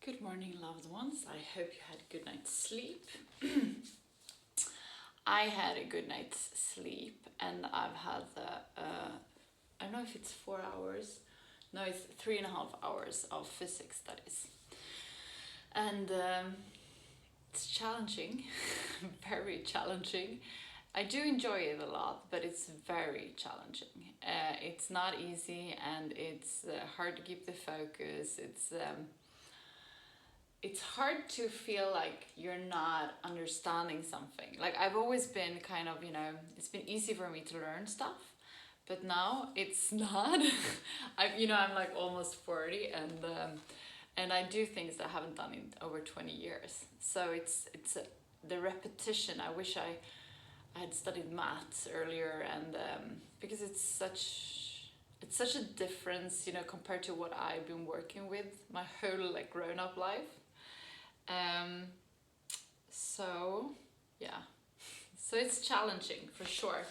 Good morning, loved ones. I hope you had a good night's sleep. I had a good night's sleep, and I've had I don't know if it's 4 hours. No, it's 3.5 hours of physics studies. And it's challenging, very challenging. I do enjoy it a lot, but it's very challenging. It's not easy, and it's hard to keep the focus. It's hard to feel like you're not understanding something. Like I've always been kind of, it's been easy for me to learn stuff, but now it's not. I'm like almost 40, and I do things that I haven't done in over 20 years. So it's the repetition. I wish I had studied maths earlier, and because it's such a difference, compared to what I've been working with my whole like grown up life. So yeah, so it's challenging for sure.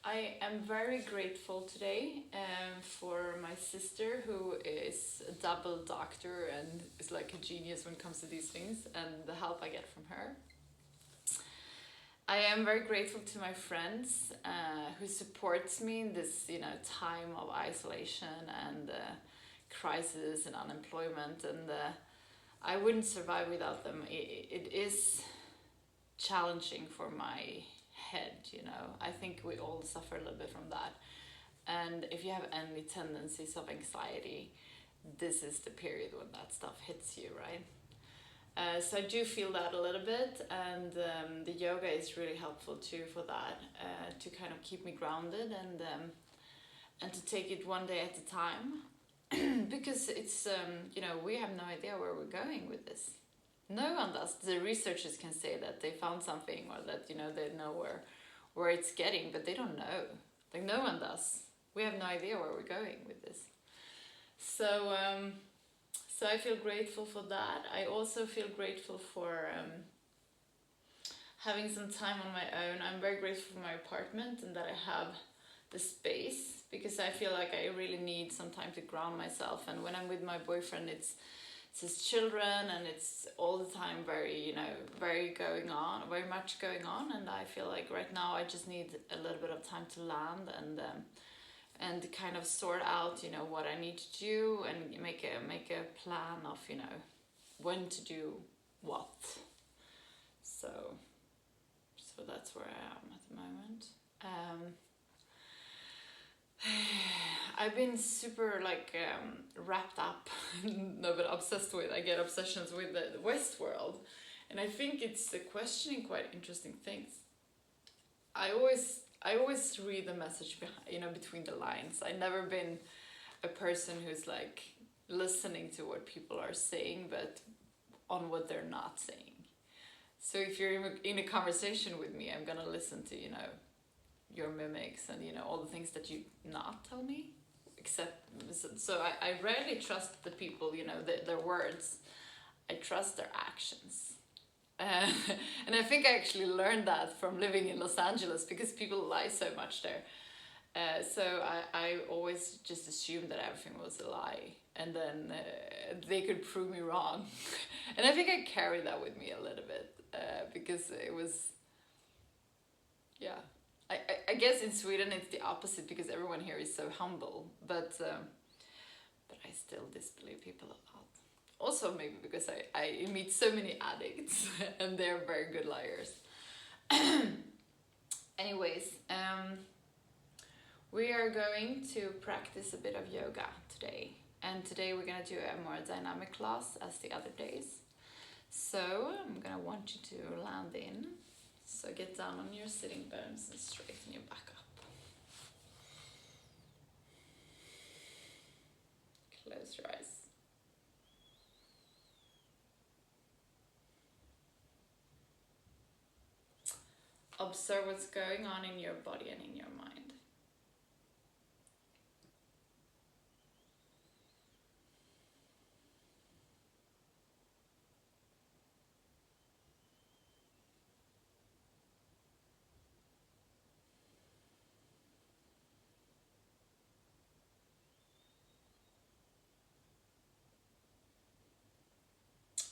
I am very grateful today for my sister, who is a double doctor and is like a genius when it comes to these things, and the help I get from her. I am very grateful to my friends who supports me in this, time of isolation and crisis and unemployment, and I wouldn't survive without them. It is challenging for my head, I think we all suffer a little bit from that. And if you have any tendencies of anxiety, this is the period when that stuff hits you, right? So I do feel that a little bit, and the yoga is really helpful too for that, to kind of keep me grounded, and to take it one day at a time. Because it's we have no idea where we're going with this. No one does. The researchers can say that they found something, or that they know where it's getting, but they don't know. Like no one does. We have no idea where we're going with this. So so I feel grateful for that. I also feel grateful for having some time on my own. I'm very grateful for my apartment, and that I have the space, because I feel like I really need some time to ground myself. And when I'm with my boyfriend, it's his children, and it's all the time very very much going on, and I feel like right now I just need a little bit of time to land, and kind of sort out what I need to do, and make a plan of when to do what. So that's where I am at the moment. I've been super wrapped up, no, but obsessed with. I get obsessions with the West world, and I think it's questioning quite interesting things. I always read the message behind, between the lines. I've never been a person who's like listening to what people are saying, but on what they're not saying. So if you're in a conversation with me, I'm gonna listen to your mimics, and all the things that you not tell me, except so I rarely trust the people, their words. I trust their actions. And I think I actually learned that from living in Los Angeles, because people lie so much there. So I always just assumed that everything was a lie, and then they could prove me wrong. And I think I carried that with me a little bit, because it was, yeah. I guess in Sweden it's the opposite, because everyone here is so humble, but I still disbelieve people a lot. Also maybe because I meet so many addicts and they're very good liars. Anyways, we are going to practice a bit of yoga today, and today we're going to do a more dynamic class as the other days. So I'm going to want you to land in. So get down on your sitting bones and straighten your back up. Close your eyes. Observe what's going on in your body and in your mind.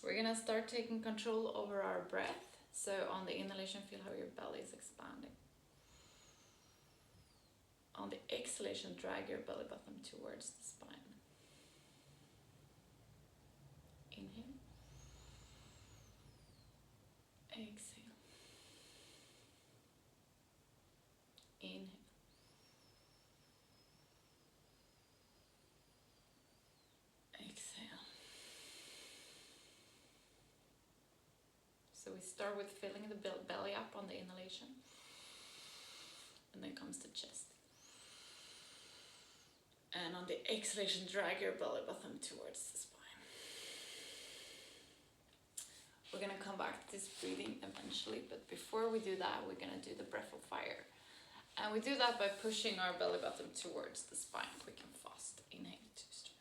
We're gonna start taking control over our breath. So on the inhalation, feel how your belly is expanding. On the exhalation, drag your belly button towards the spine. Inhale. Exhale. Inhale. Exhale. So we start with filling the belly up on the inhalation. And then comes the chest. And on the exhalation, drag your belly button towards the spine. We're gonna come back to this breathing eventually, but before we do that, we're gonna do the breath of fire. And we do that by pushing our belly button towards the spine, quick and fast. Inhale to start.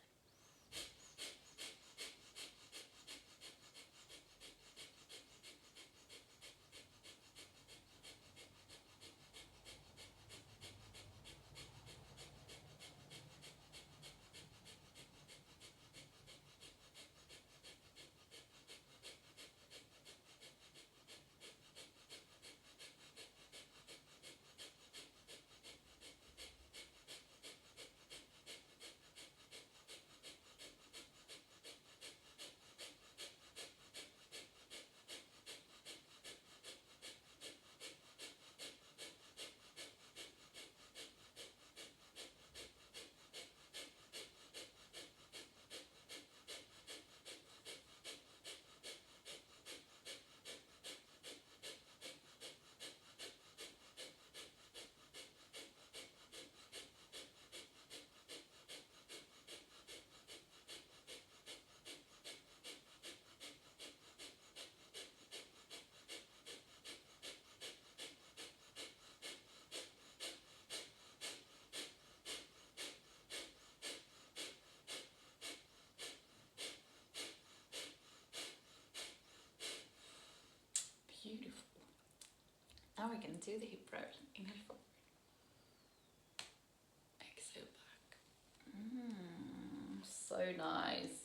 Beautiful. Now we're gonna do the hip roll. Inhale forward. Exhale back. So nice.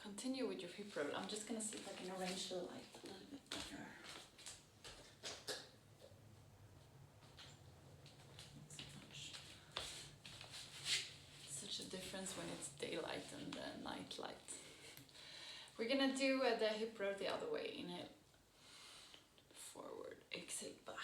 Continue with your hip roll. I'm just gonna see if I can arrange the light a little bit better. Such a difference when it's daylight and night light. We're gonna do the hip roll the other way. Inhale, forward, exhale, back.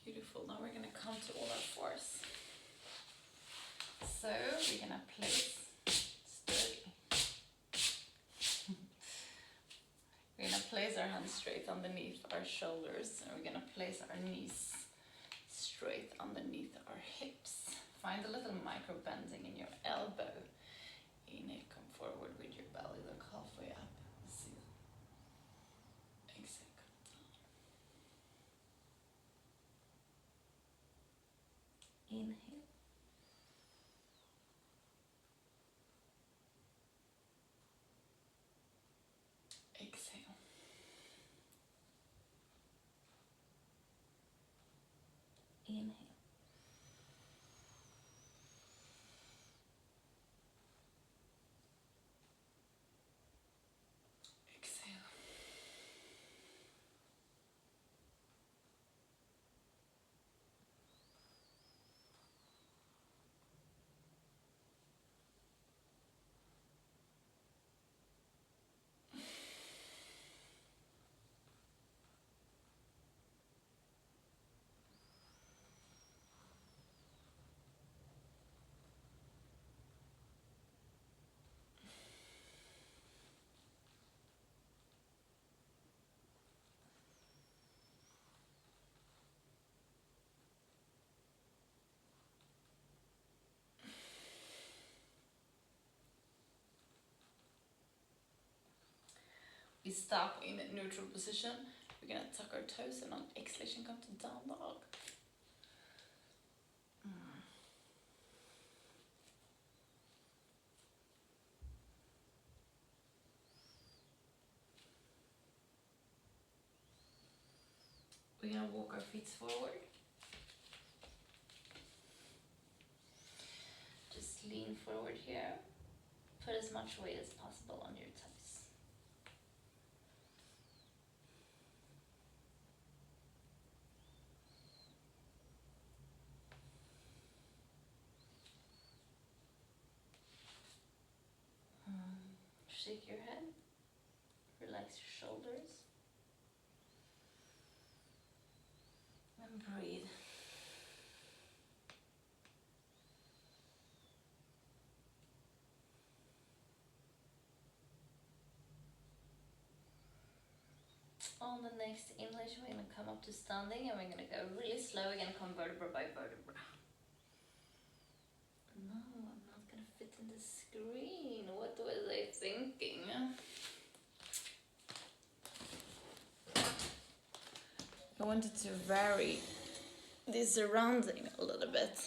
Beautiful. Now we're gonna come to all our fours. So we're gonna place sturdy. We're gonna place our hands straight underneath our shoulders, and we're gonna place our knees straight underneath our hips. Find a little micro bending in your elbow. Inhale, come forward with your belly, look halfway up. See. Exhale, come down. Inhale. Exhale. we stop in a neutral position. We're gonna tuck our toes and on exhalation come to down dog. We're gonna walk our feet forward. Just lean forward here. Put as much weight as possible on your toes. Shake your head. Relax your shoulders. And breathe. On the next inhalation, we're going to come up to standing and we're going to go really slow. We're going to come vertebra by vertebra. No, I'm not going to fit in the screen. What was I thinking? I wanted to vary the surrounding a little bit.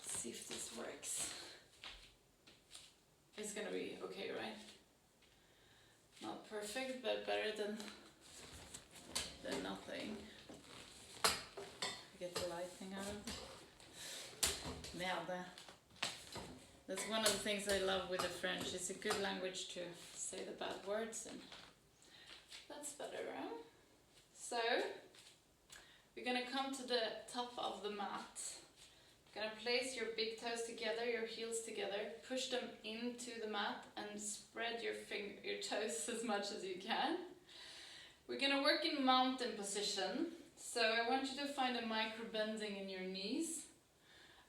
See if this works. It's going to be okay, right? Not perfect, but better than nothing. Get the light thing out of it. Merde. That's one of the things I love with the French. It's a good language to say the bad words, and that's better, huh? So, we're gonna come to the top of the mat. Gonna place your big toes together, your heels together, push them into the mat and spread your toes as much as you can. We're gonna work in mountain position. So I want you to find a micro bending in your knees.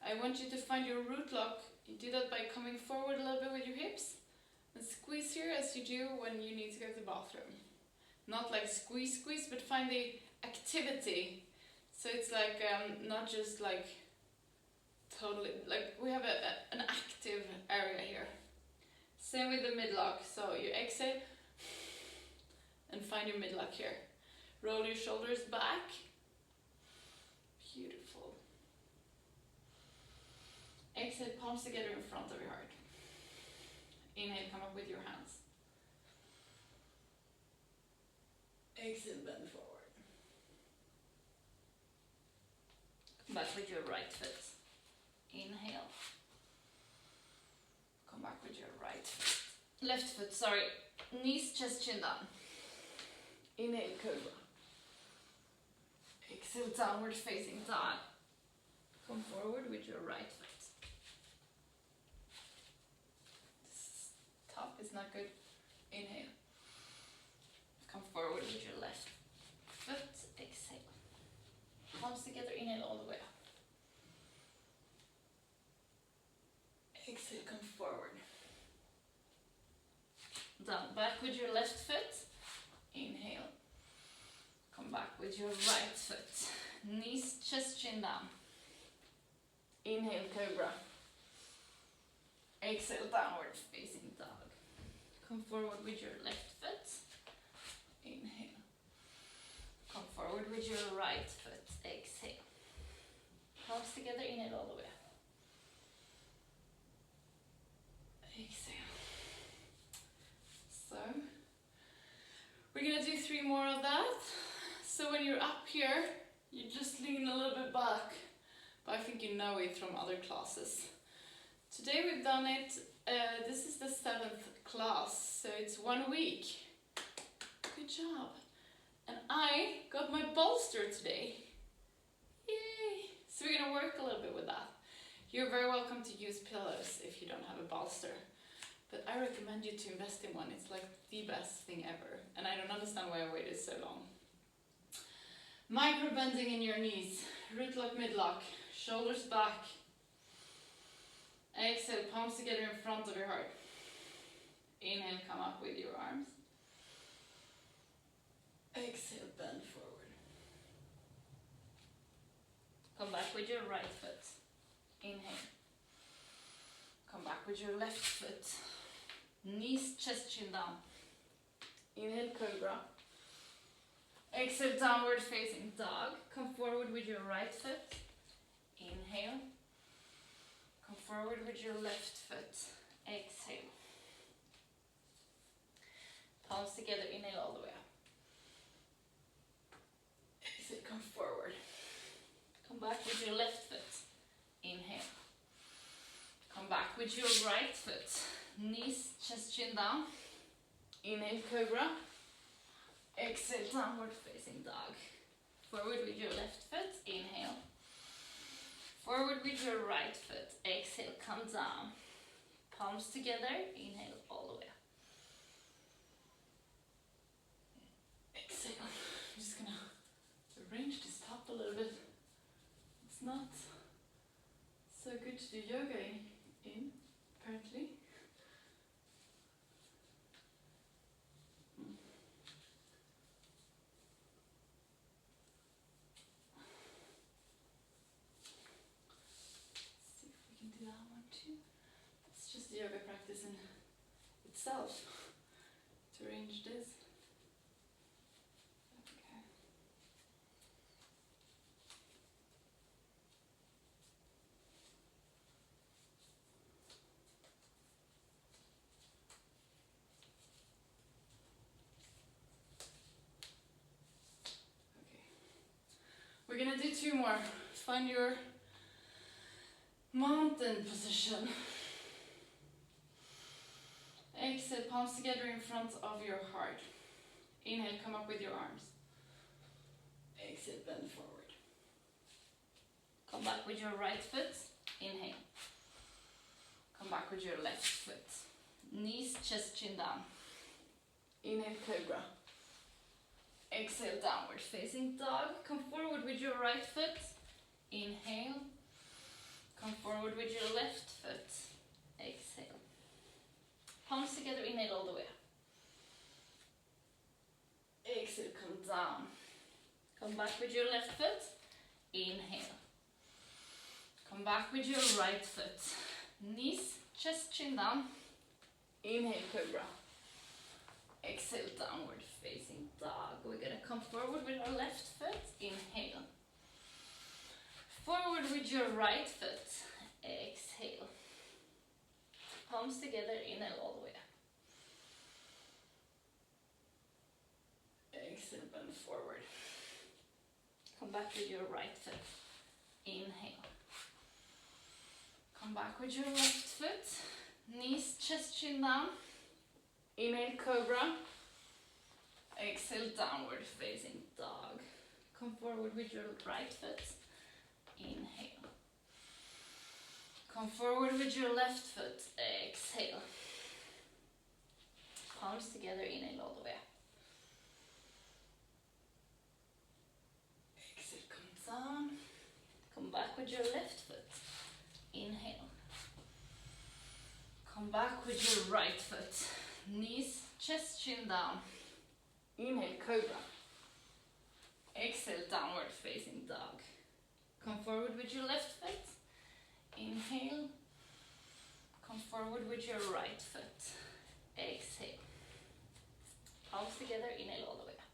I want you to find your root lock. You do that by coming forward a little bit with your hips and squeeze here as you do when you need to go to the bathroom. Not like squeeze, but find the activity. So it's like not just like totally, like we have an active area here. Same with the midlock. So you exhale and find your midlock here. Roll your shoulders back. Beautiful. Exhale, palms together in front of your heart. Inhale, come up with your hands. Exhale, bend forward. Come back with your right foot. Inhale. Come back with your right foot. Left foot, sorry. Knees, chest, chin down. Inhale, cobra. Exhale, downward facing dog. Come forward with your right foot. This top is not good. Inhale. Come forward with your left foot. Exhale. Palms together, inhale all the way up. Exhale, come forward. Down, back with your left foot. Inhale. Come back with your right foot. Knees, chest, chin down. Inhale, cobra. Exhale, downward facing dog. Come forward with your left foot. Inhale. Come forward with your right foot. Exhale. Palms together, inhale all the way up. Exhale. So, we're gonna do 3 more of that. So when you're up here, you just lean a little bit back. But I think you know it from other classes. Today we've done it, this is the 7th class, so it's 1 week. Good job. And I got my bolster today. Yay! So we're gonna work a little bit with that. You're very welcome to use pillows if you don't have a bolster. But I recommend you to invest in one. It's like the best thing ever. And I don't understand why I waited so long. Micro bending in your knees. Root lock, midlock. Shoulders back. Exhale, palms together in front of your heart. Inhale, come up with your arms. Exhale, bend forward. Come back with your right foot. Inhale. Come back with your left foot. Knees, chest, chin down. Inhale, cobra. Exhale, downward facing dog. Come forward with your right foot. Inhale. Come forward with your left foot. Exhale. Palms together, inhale all the way up. Exhale, come forward. Come back with your left foot. Inhale. Come back with your right foot. Knees, chest, chin down. Inhale, cobra. Exhale, downward facing dog. Forward with your left foot. Inhale. Forward with your right foot. Exhale, come down. Palms together. Inhale all the way up. Exhale. I'm just gonna arrange this top a little bit. It's not so good to do yoga in apparently. See if we can do that one too. It's just the yoga practice in itself to arrange this. Okay. We're gonna do two more. Find your mountain position. Exhale, palms together in front of your heart. Inhale, come up with your arms. Exhale, bend forward. Come back with your right foot. Inhale. Come back with your left foot. Knees, chest, chin down. Inhale, cobra. Exhale, downward facing dog. Come forward with your right foot. Inhale. Come forward with your left foot. Exhale. Palms together, inhale all the way up. Exhale, come down. Come back with your left foot. Inhale. Come back with your right foot. Knees, chest, chin down. Inhale, cobra. Exhale, downward facing dog. We're gonna come forward with our left foot. Inhale. Forward with your right foot. Exhale. Palms together, inhale all the way up. Exhale, bend forward. Come back with your right foot. Inhale. Come back with your left foot. Knees, chest, chin down. Inhale, cobra. Exhale, downward facing dog. Come forward with your right foot. Inhale. Come forward with your left foot. Exhale. Palms together, inhale all the way up. Exhale, come down. Come back with your left foot. Inhale. Come back with your right foot. Knees, chest, chin down. Inhale, cobra. Exhale, downward facing dog. Come forward with your left foot. Inhale. Come forward with your right foot. Exhale. Palms together, inhale all the way up.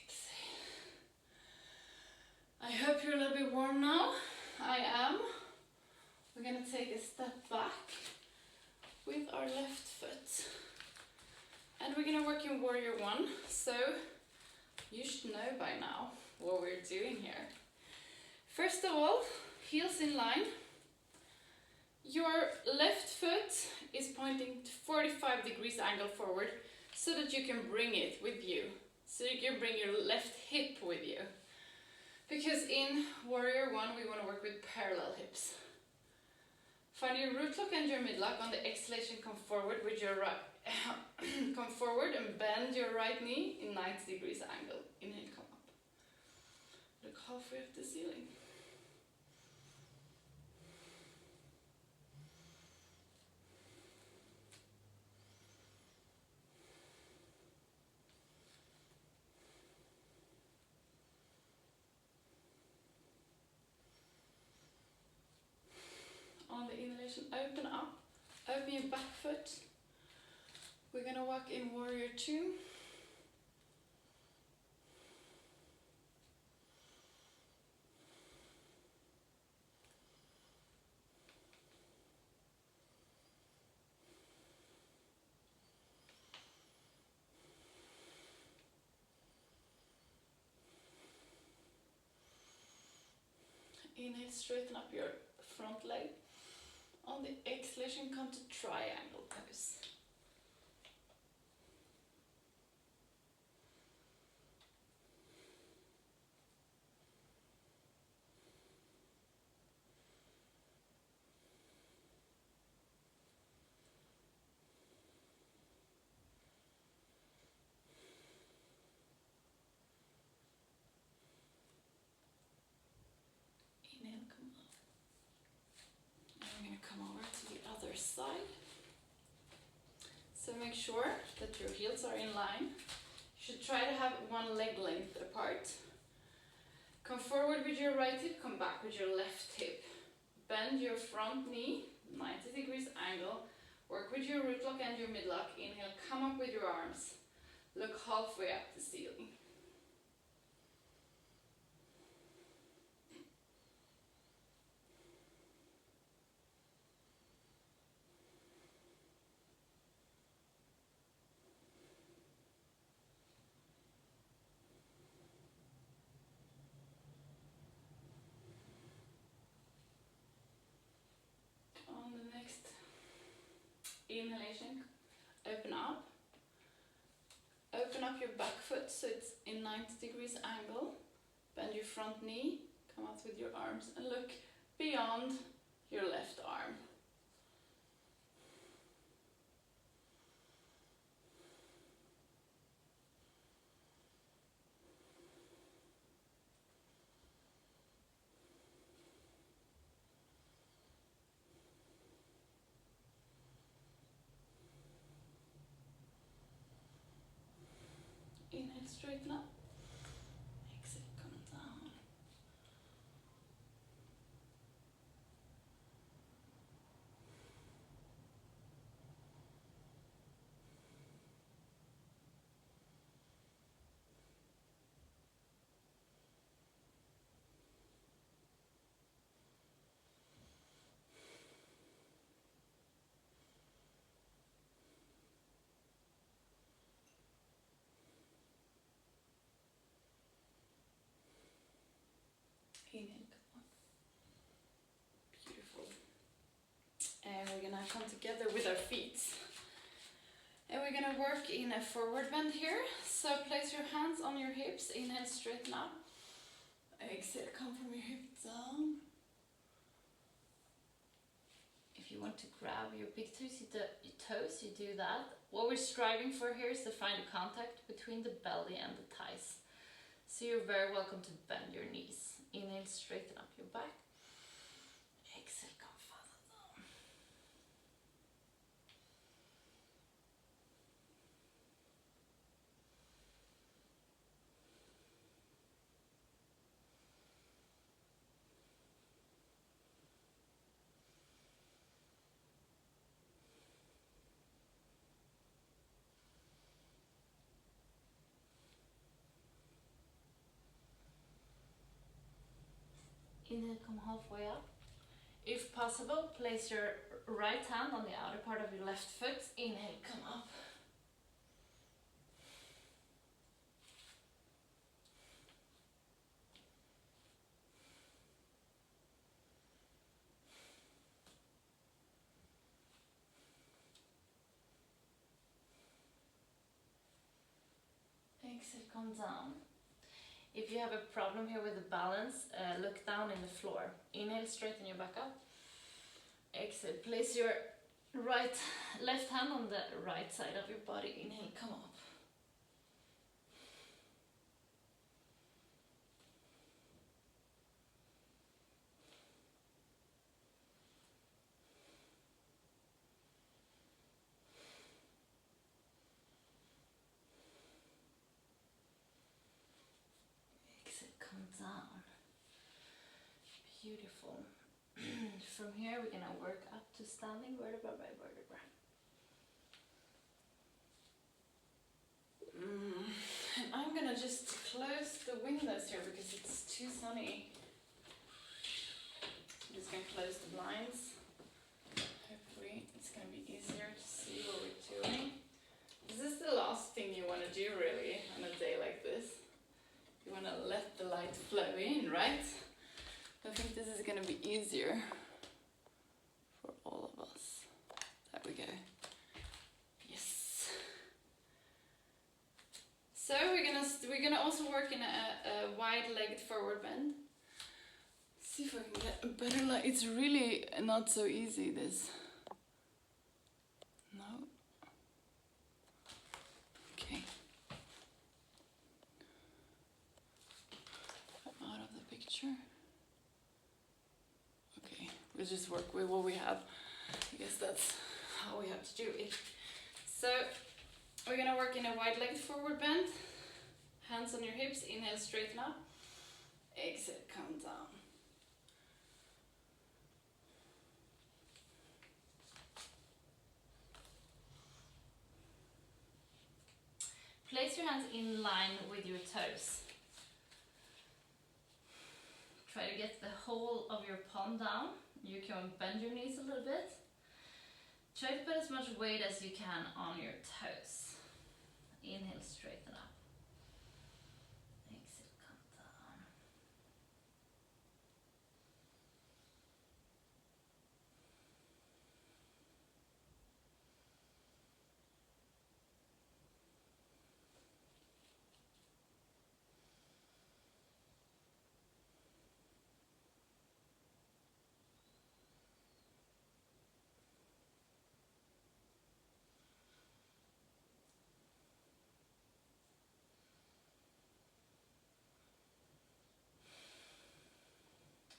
Exhale. I hope you're a little bit warm now. I am. We're going to take a step back with our left foot. And we're going to work in Warrior One. So you should know by now what we're doing here. First of all, heels in line. Your left foot is pointing to 45 degrees angle forward so that you can bring it with you. So you can bring your left hip with you. Because in Warrior One, we want to work with parallel hips. Find your root lock and your mid lock. On the exhalation, come forward with your right. Come forward and bend your right knee in 90 degrees angle. Inhale, come up. Look halfway up the ceiling. On the inhalation, open up. Open your back foot. We're gonna walk in warrior two. Inhale, straighten up your front leg. On the exhalation, come to triangle pose. Inhale, come up. And we're going to come over to the other side. So make sure that your heels are in line. You should try to have one leg length apart. Come forward with your right hip, come back with your left hip. Bend your front knee, 90 degrees angle. Work with your root lock and your mid lock. Inhale, come up with your arms. Look halfway up the ceiling. On the next inhalation, open up. Open up your back foot so it's in 90 degrees angle. Bend your front knee, come out with your arms and look beyond your left arm. Inhale, straighten up. Exhale, come down. Inhale, come up. Beautiful. And we're gonna come together with our feet. And we're gonna work in a forward bend here. So place your hands on your hips. Inhale, straighten up. Exhale, come from your hip down. If you want to grab your big toes, you do that. What we're striving for here is to find a contact between the belly and the thighs. So you're very welcome to bend your knees. Inhale, straighten up your back. Exhale, come further down. Inhale, come halfway up. If possible, place your right hand on the outer part of your left foot. Inhale, come up. Exhale, come down. If you have a problem here with the balance, look down in the floor. Inhale, straighten your back up. Exhale, place your left hand on the right side of your body. Inhale, come up. Down. Beautiful. From here we're gonna work up to standing vertebra by vertebra. And I'm gonna just close the windows here because it's too sunny. I'm just gonna close the blinds. Hopefully it's gonna be easier to see what we're doing. This is the last thing you want to do really on a day like this. You want to let the light flow in, right? I think this is going to be easier for all of us. There we go. Yes. So we're gonna also work in a wide-legged forward bend. See if I can get a better light. It's really not so easy, this. No. Okay. I'm out of the picture. Okay, we'll just work with what we have. I guess that's how we have to do it. So we're gonna work in a wide-legged forward bend. Hands on your hips, inhale, straighten up. Exhale, come down. Place your hands in line with your toes. Try to get the whole of your palm down. You can bend your knees a little bit. Try to put as much weight as you can on your toes. Inhale, straighten up. Exhale, come down.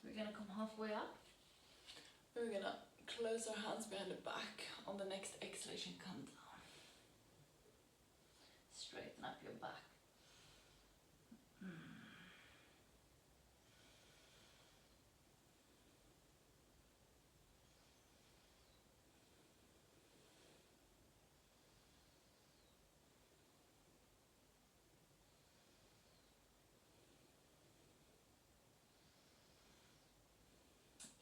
We're gonna come halfway up. We're gonna close our hands behind the back. On the next exhalation, come down. Straighten up your back.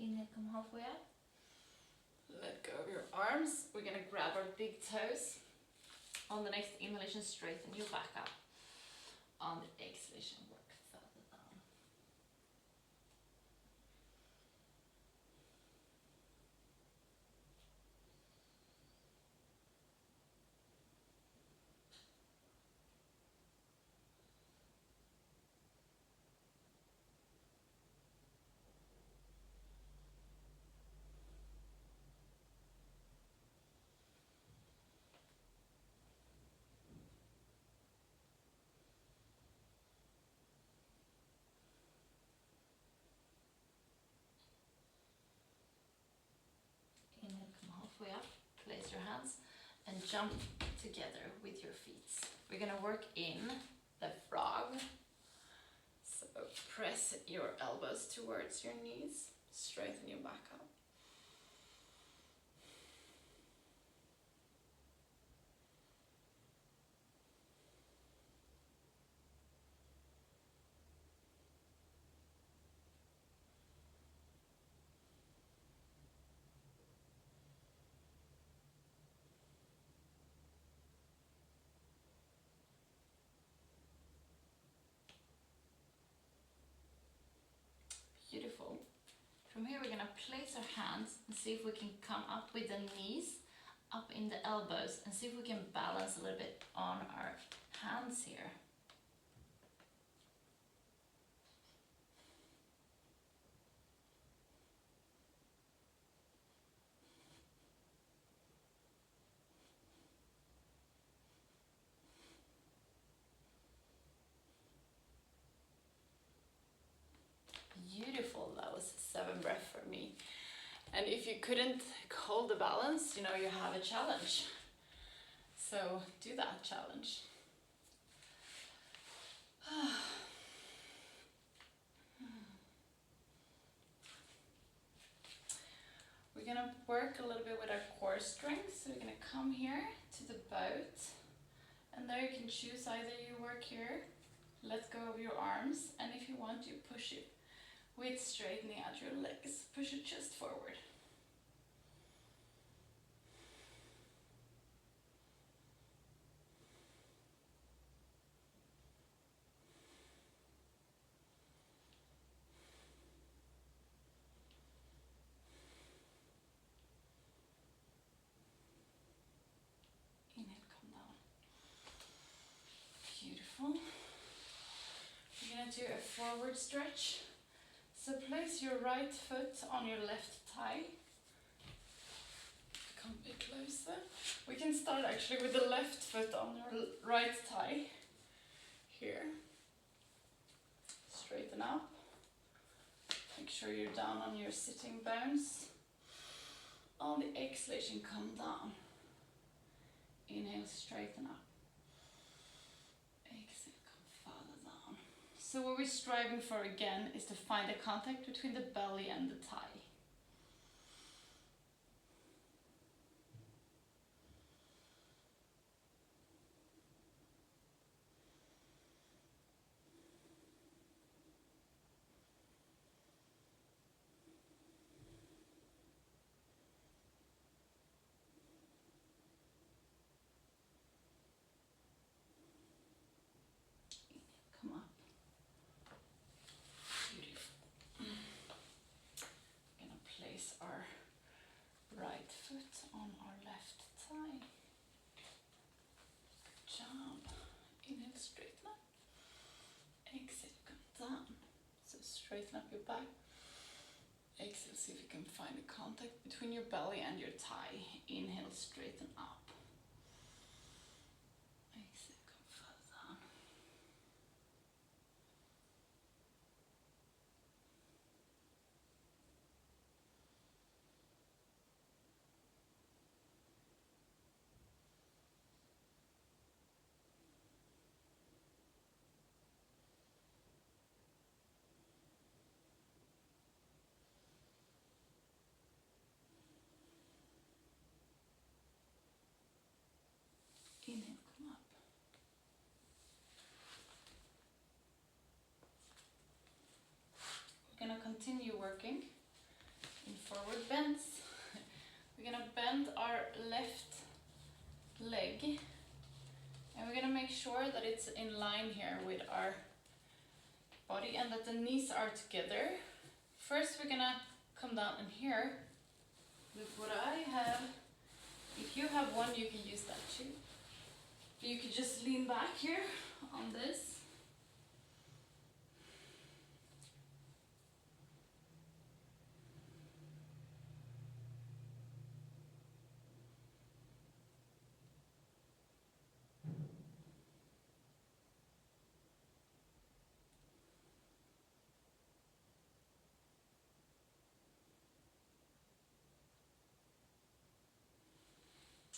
Inhale, come halfway up. Let go of your arms. We're gonna grab our big toes. On the next inhalation, straighten your back up. On the exhalation, work further down. Inhale, come halfway up. Place your hands and jump together with your feet. We're gonna work in the frog. So press your elbows towards your knees. Straighten your back up. Beautiful. From here we're gonna place our hands and see if we can come up with the knees, up in the elbows, and see if we can balance a little bit on our hands here. Beautiful, that was 7 breaths for me. And if you couldn't hold the balance, you know, you have a challenge. So do that challenge. We're gonna work a little bit with our core strength. So we're gonna come here to the boat And there you can choose either you work here, let go of your arms, and if you want, you push it with straightening out your legs. Push your chest forward. Inhale, come down. Beautiful. We're going to do a forward stretch. So place your right foot on your left thigh. Come a bit closer. We can start actually with the left foot on your right thigh. Here. Straighten up. Make sure you're down on your sitting bones. On the exhalation, come down. Inhale, straighten up. Exhale, come further down. So what we're striving for again is to find a contact between the belly and the thigh. Come up. Beautiful. We're gonna place our right foot on our left thigh. Good job. Inhale, straighten up. Exhale, come down. So straighten up your back. Exhale, see if you can find a contact between your belly and your thigh. Inhale, straighten up. Exhale, come further down. Inhale, come up. We're gonna continue working in forward bends. We're gonna bend our left leg and we're gonna make sure that it's in line here with our body and that the knees are together. First we're gonna come down in here with what I have. If you have one, you can use that too. You could just lean back here on this.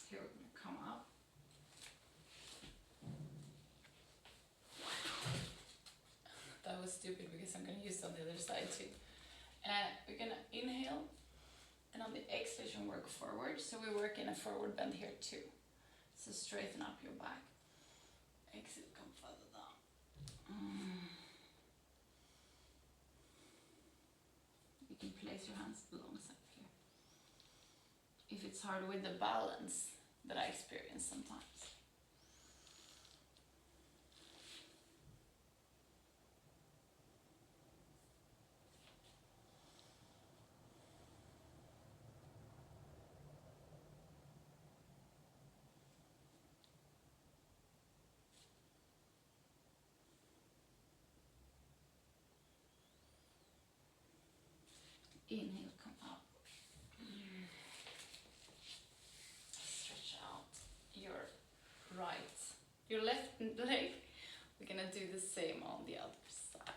Here we're going to come up. That was stupid because I'm going to use it on the other side too. We're going to inhale and on the exhalation work forward. So we work in a forward bend here too. So straighten up your back. Exhale, come further down. You can place your hands alongside here. If it's hard with the balance that I experience sometimes. Inhale, come up. Stretch out your left leg. We're gonna do the same on the other side.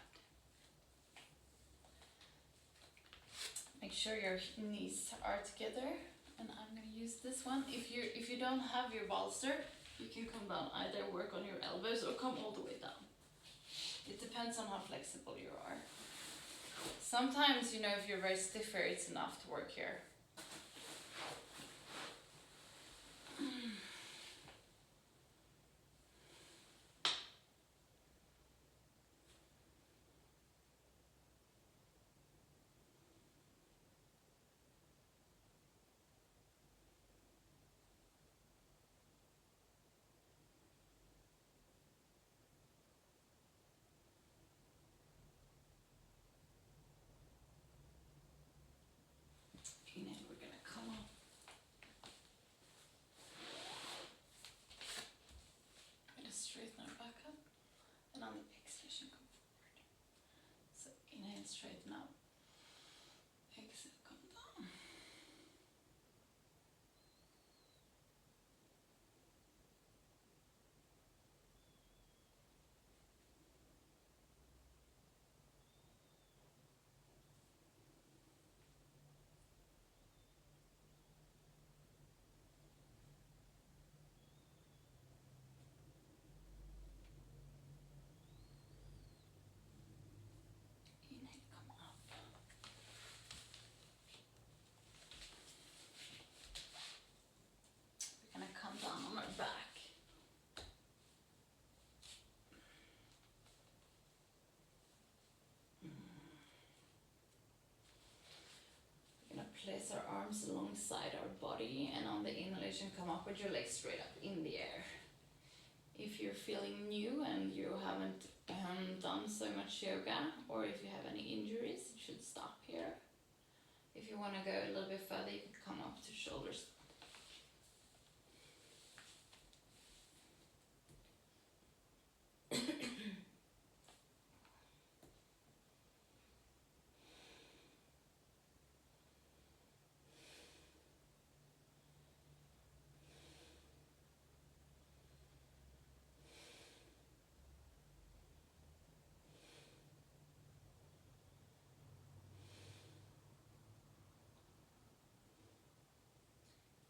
Make sure your knees are together, and I'm gonna use this one. If you don't have your bolster, you can come down, either work on your elbows or come all the way down. It depends on how flexible you are. Sometimes, you know, if you're very stiff here, it's enough to work here. straighten up. Exhale, come down. Inhale, come up. We're gonna come down on our back. We're gonna place our arms alongside our body, and on the inhalation come up with your legs straight up in the air. If you're feeling new and you haven't done so much yoga, or if you have any injuries, you should stop here. If you want to go a little bit further, you can come up to shoulders.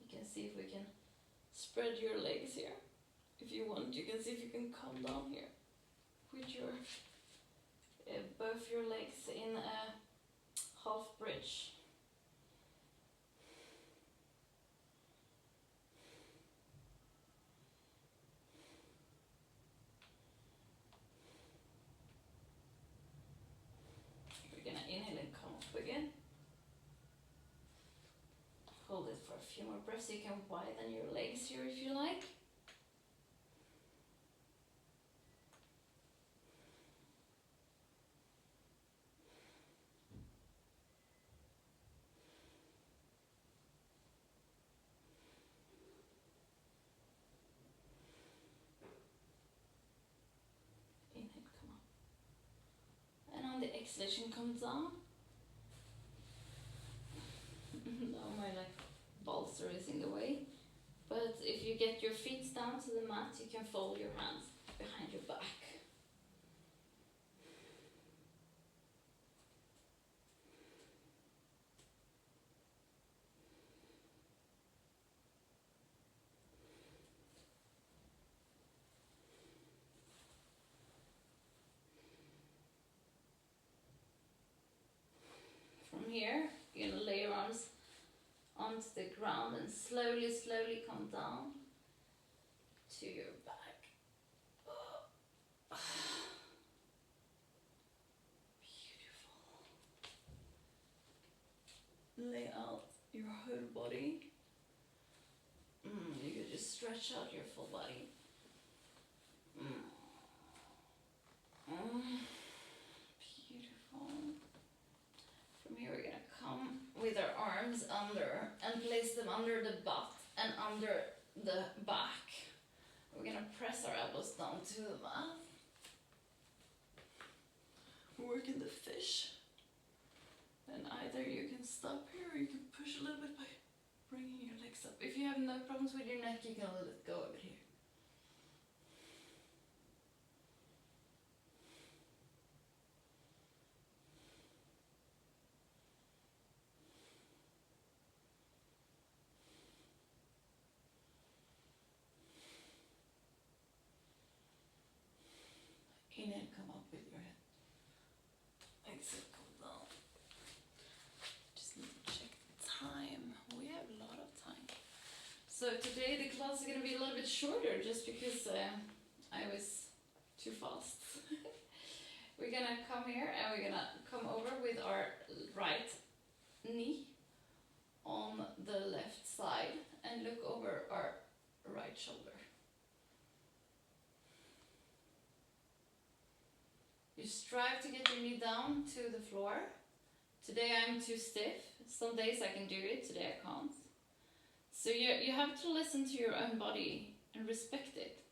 You can see if we can spread your legs here. If you want, you can see if you can come down here with your both your legs in a half bridge. We're gonna inhale and come up again. Hold it for a few more breaths. You can widen your legs here if you like. Inhale, come up. And on the exhalation, come down. Now my bolster is in the way. But if you get your feet down to the mat, you can fold your hands behind your back. From here, you're going to lay your arms onto the ground and slowly, slowly come down to your back. Beautiful. Lay out your whole body. You could just stretch out your full body. Beautiful. From here we're gonna come with our arms under and place them under the butt and under the back. We're gonna press our elbows down to the mat. Working the fish. And either you can stop here or you can push a little bit by bringing your legs up. If you have no problems with your neck, you can let it go over here. Inhale, come up with your head. Exhale, come down. Just need to check the time. We have a lot of time. So today the class is going to be a little bit shorter just because I was too fast. We're going to come here and we're going to come over with our right knee on the left side and look over our right shoulder. You strive to get your knee down to the floor. Today I'm too stiff. Some days I can do it, today I can't. So you have to listen to your own body and respect it.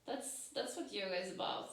That's what yoga is about.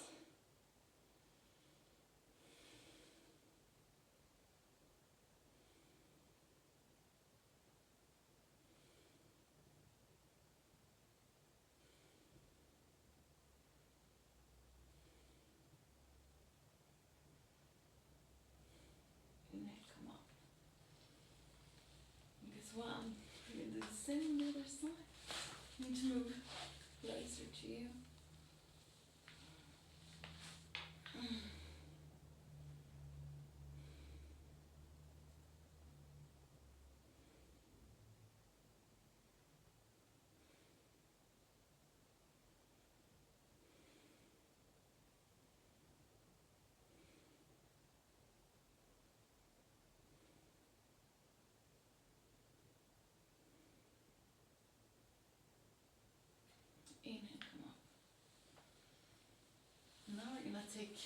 take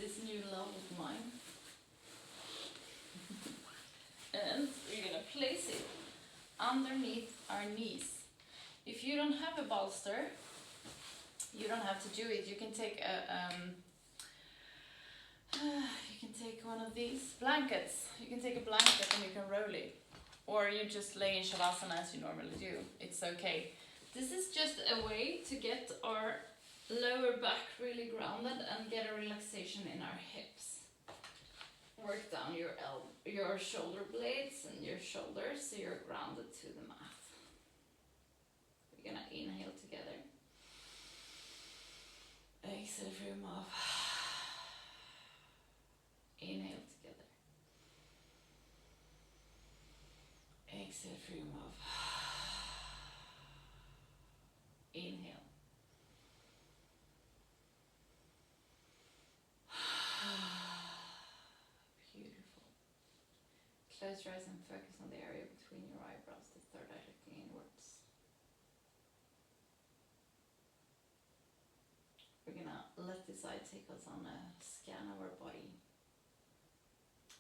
this new love of mine and we're gonna place it underneath our knees. If you don't have a bolster, you don't have to do it. You can take one of these blankets. You can take a blanket and you can roll it. Or you just lay in Shavasana as you normally do. It's okay. This is just a way to get our lower back really grounded and get a relaxation in our hips. Work down your shoulder blades and your shoulders so you're grounded to the mat. We're gonna inhale together. Exhale through your mouth. Inhale together. Exhale through your mouth. Inhale. Beautiful. Close your eyes and focus on the area between your eyebrows, the third eye looking inwards. We're gonna let this eye take us on a scan of our body.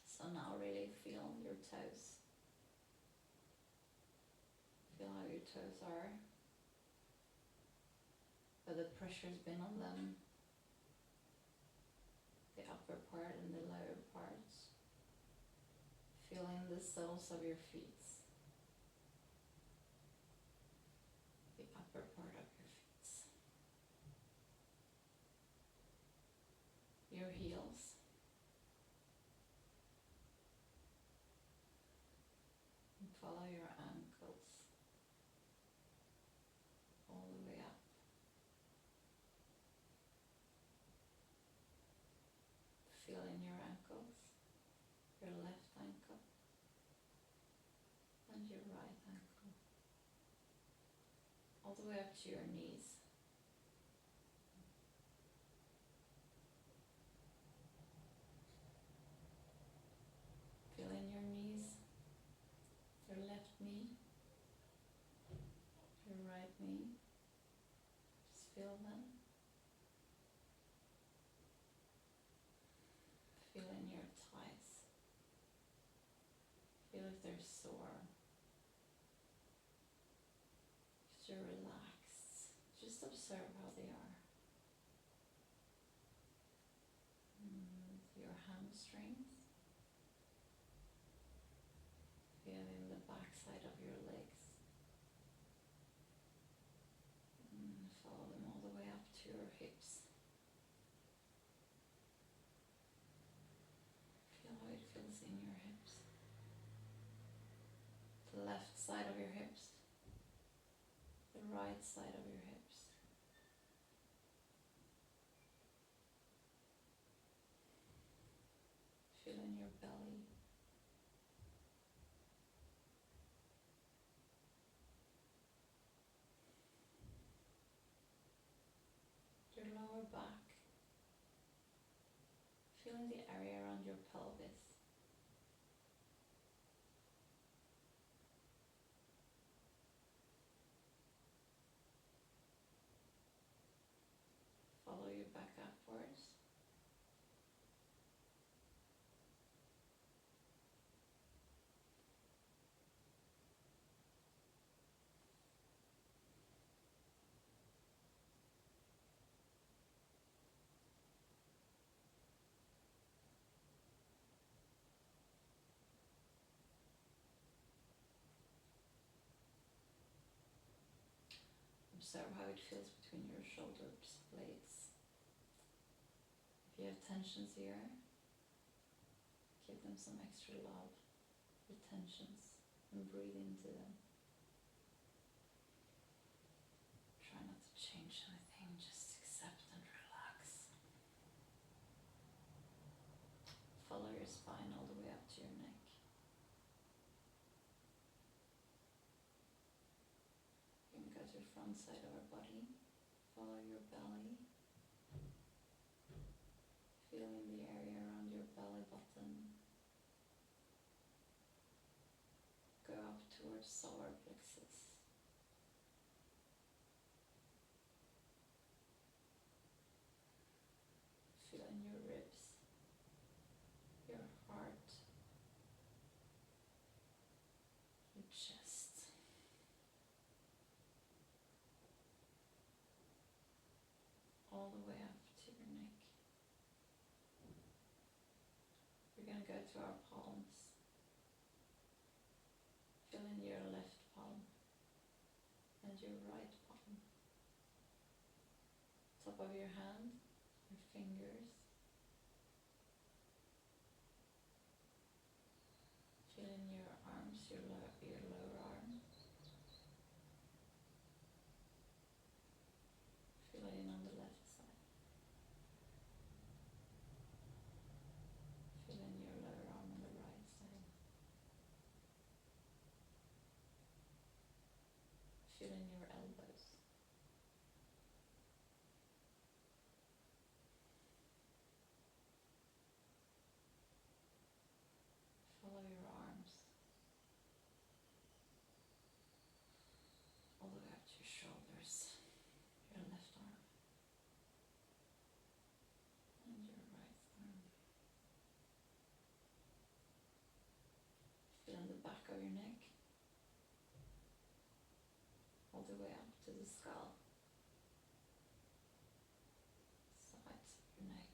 So now really feel your toes. Feel how your toes are. Where the pressure's been on them. The upper part and the lower parts. Feeling the soles of your feet. The upper part of your feet. Your heels. And follow your ankles all the way up. Feel in your ankles, your left ankle and your right ankle, all the way up to your knees. Feel in your knees, your left knee, your right knee. Just feel them. Feel in your thighs. Feel if they're sore. If you're relaxed, just observe how they are. Your hamstrings. Feeling the back side of your legs. Follow them all the way up to your hips. Feel how it feels in your hips. The left side of your hips. The right side of your hips. Feel in your belly. Your lower back. Feeling the area around your pelvis. Follow your back upwards. Observe how it feels between your shoulder blades. If you have tensions here, give them some extra love, the tensions, and breathe into them. Try not to change anything, just accept and relax. Follow your spine all the way up to your neck. You can go to the front side of our body. Follow your belly. Feeling the area around your belly button. Go up towards solar plexus. Feel in go to our palms. Feel in your left palm and your right palm. Top of your hand, your fingers. Feel in your arms, your lower arm. Feel it in on the left side. Feel in your lower arm on the right side. Feel in your elbows. Follow your arms all the way up to your shoulders, your left arm and your right arm. Feel in the back of your neck all the way up to the skull, sides of your neck,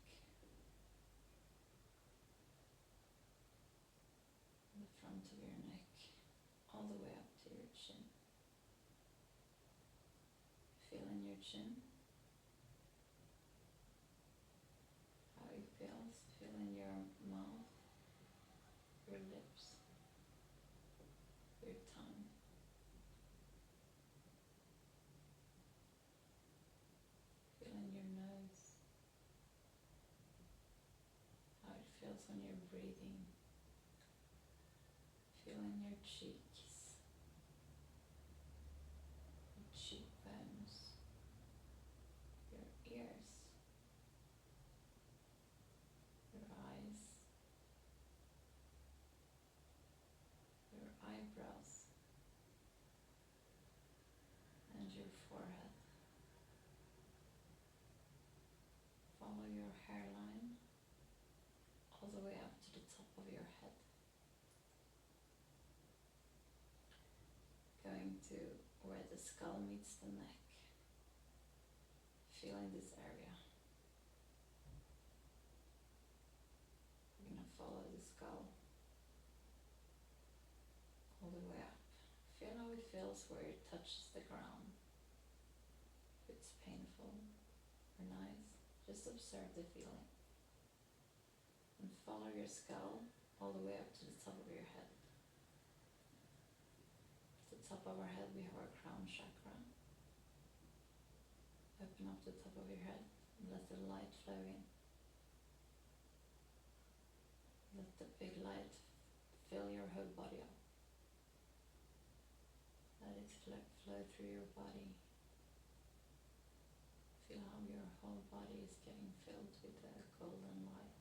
the front of your neck, all the way up to your chin. Feel in your chin, how it feels. Feel in your mouth, your lips, your tongue. Feel in your nose, how it feels when you're breathing. Feel in your cheeks, your cheekbones, your ears, your eyes, your eyebrows, and your forehead. Follow your hairline all the way up to the top of your head. Going to where the skull meets the neck. Feeling this area. We're going to follow the skull all the way up. Feel how it feels where it touches the ground. If it's painful or nice, just observe the feeling. And follow your skull all the way up to the top of your head. At the top of our head we have our crown chakra. Open up the top of your head and let the light flow in. Let the big light fill your whole body up. Let it flow through your body. Feel how your whole body is getting filled with the golden light.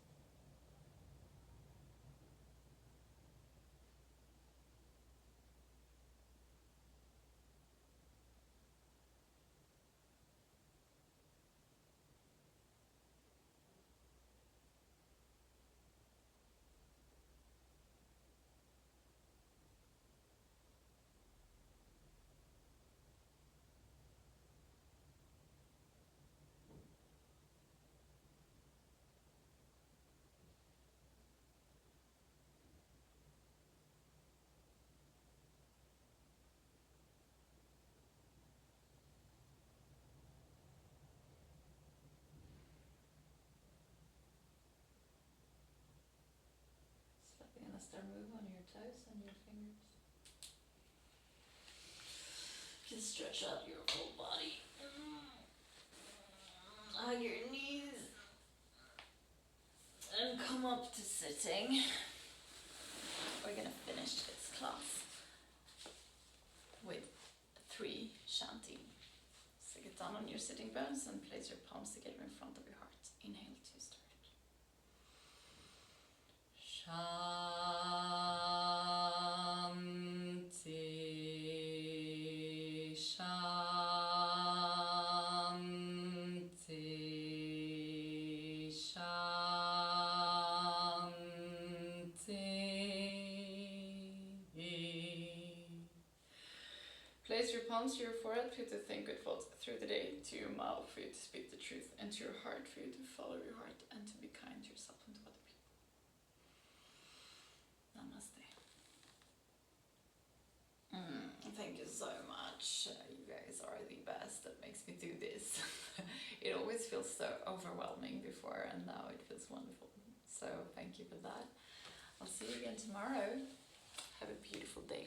You're going to start move on your toes and your fingers. Just stretch out your whole body. Hug your knees and come up to sitting. We're going to finish this class with 3 shanti. So get down on your sitting bones and place your palms together in front of your heart. Inhale to start. Shanti, Shanti, Shanti. Place your palms to your forehead for you to think good thoughts through the day, to your mouth for you to speak the truth, and to your heart for you to follow your heart and to be kind to yourself and to other people. much. You guys are the best. That makes me do this. It always feels so overwhelming before, and now it feels wonderful. So thank you for that. I'll see you again tomorrow. Have a beautiful day.